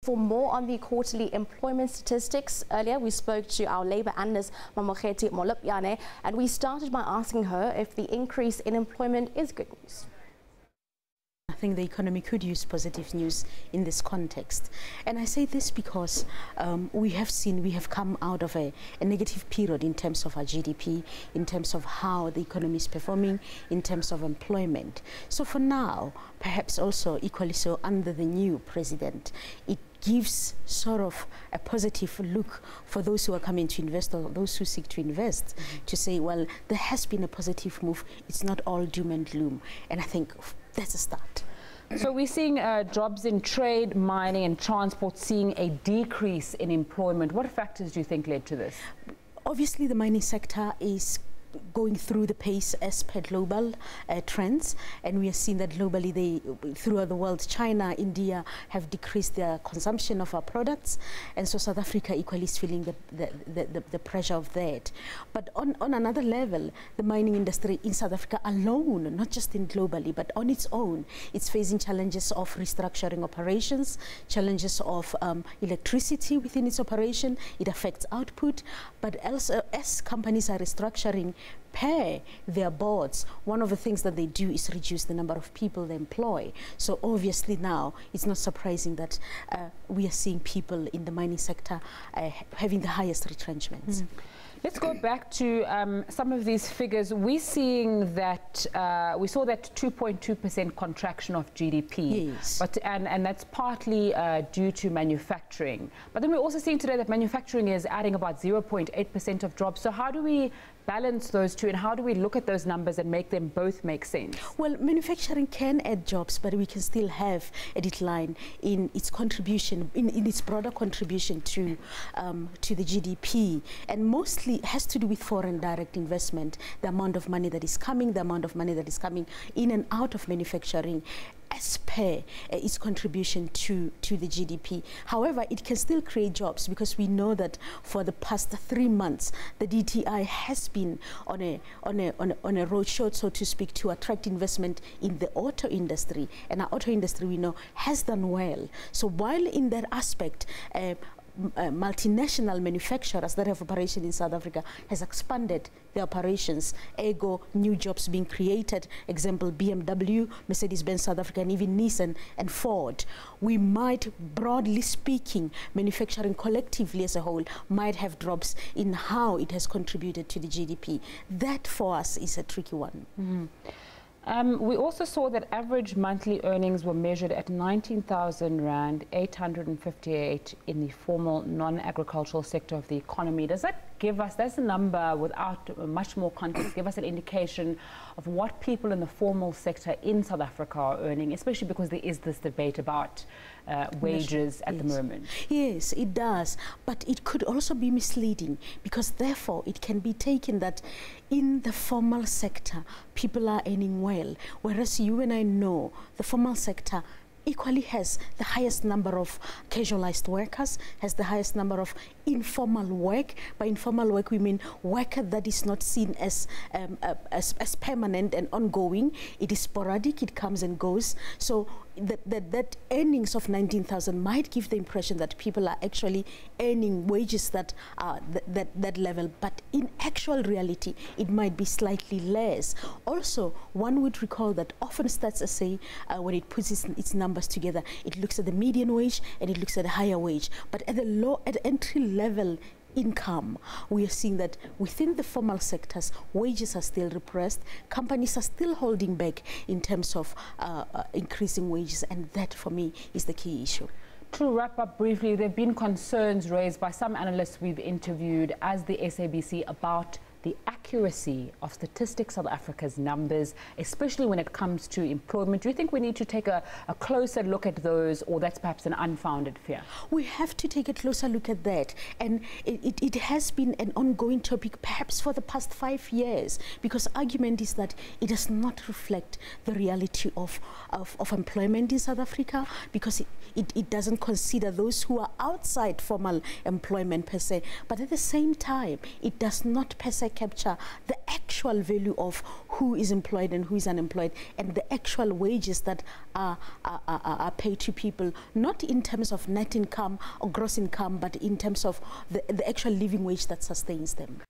For more on the quarterly employment statistics, earlier we spoke to our labour analyst Mamokgethi Molopyane, and we started by asking her if the increase in employment is good news. I think the economy could use positive news in this context. And I say this because we have come out of a negative period in terms of our GDP, in terms of how the economy is performing, in terms of employment. So for now, perhaps also equally so under the new president, it gives sort of a positive look for those who are coming to invest or those who seek to invest, to say, well, there has been a positive move. It's not all doom and gloom. And I think that's a start. So we're seeing jobs in trade, mining and transport seeing a decrease in employment. What factors do you think led to this? Obviously, the mining sector is going through the pace as per global trends, and we are seeing that globally throughout the world, China, India have decreased their consumption of our products, and so South Africa equally is feeling the pressure of that. But on another level, the mining industry in South Africa alone, not just in globally, but on its own, it's facing challenges of restructuring operations, challenges of electricity within its operation. It affects output, but also as companies are restructuring their boards, one of the things that they do is reduce the number of people they employ. So obviously now it's not surprising that we are seeing people in the mining sector having the highest retrenchments. Let's go back to some of these figures. We're seeing that we saw that 2.2% contraction of GDP, yes, and that's partly due to manufacturing. But then we're also seeing today that manufacturing is adding about 0.8% of jobs. So how do we balance those two, and how do we look at those numbers and make them both make sense? Well, manufacturing can add jobs, but we can still have a decline in its contribution, in its broader contribution to the GDP, and mostly has to do with foreign direct investment, the amount of money that is coming, in and out of manufacturing, as per its contribution to the GDP. However, it can still create jobs, because we know that for the past 3 months, the DTI has been on a roadshow, so to speak, to attract investment in the auto industry. And our auto industry, we know, has done well. So while in that aspect, multinational manufacturers that have operation in South Africa has expanded their operations, ergo new jobs being created, example BMW, Mercedes-Benz South Africa, and even Nissan and Ford. We might, broadly speaking, manufacturing collectively as a whole might have drops in how it has contributed to the GDP. That for us is a tricky one. We also saw that average monthly earnings were measured at 19,000 Rand, 858 in the formal non-agricultural sector of the economy. Does that give us, that's a number without much more context, give us an indication of what people in the formal sector in South Africa are earning, especially because there is this debate about wages at the moment? Yes, it does. But it could also be misleading, because therefore it can be taken that in the formal sector, people are earning well, whereas you and I know the formal sector equally has the highest number of casualized workers, has the highest number of informal work. By informal work, we mean work that is not seen as permanent and ongoing. It is sporadic, it comes and goes. So that earnings of 19,000 might give the impression that people are actually earning wages that are that level, but in actual reality, it might be slightly less. Also, one would recall that often Stats SA, when it puts its numbers together, it looks at the median wage and it looks at a higher wage. But at the entry level income, we are seeing that within the formal sectors, wages are still repressed, companies are still holding back in terms of increasing wages, and that for me is the key issue. To wrap up briefly, there have been concerns raised by some analysts we've interviewed as the SABC about the accuracy of Statistics South Africa's numbers, especially when it comes to employment. Do you think we need to take a closer look at those, or that's perhaps an unfounded fear? We have to take a closer look at that, and it has been an ongoing topic perhaps for the past 5 years, because argument is that it does not reflect the reality of employment in South Africa, because it doesn't consider those who are outside formal employment per se, but at the same time, it does not per se better capture the actual value of who is employed and who is unemployed, and the actual wages that are paid to people, not in terms of net income or gross income, but in terms of the actual living wage that sustains them.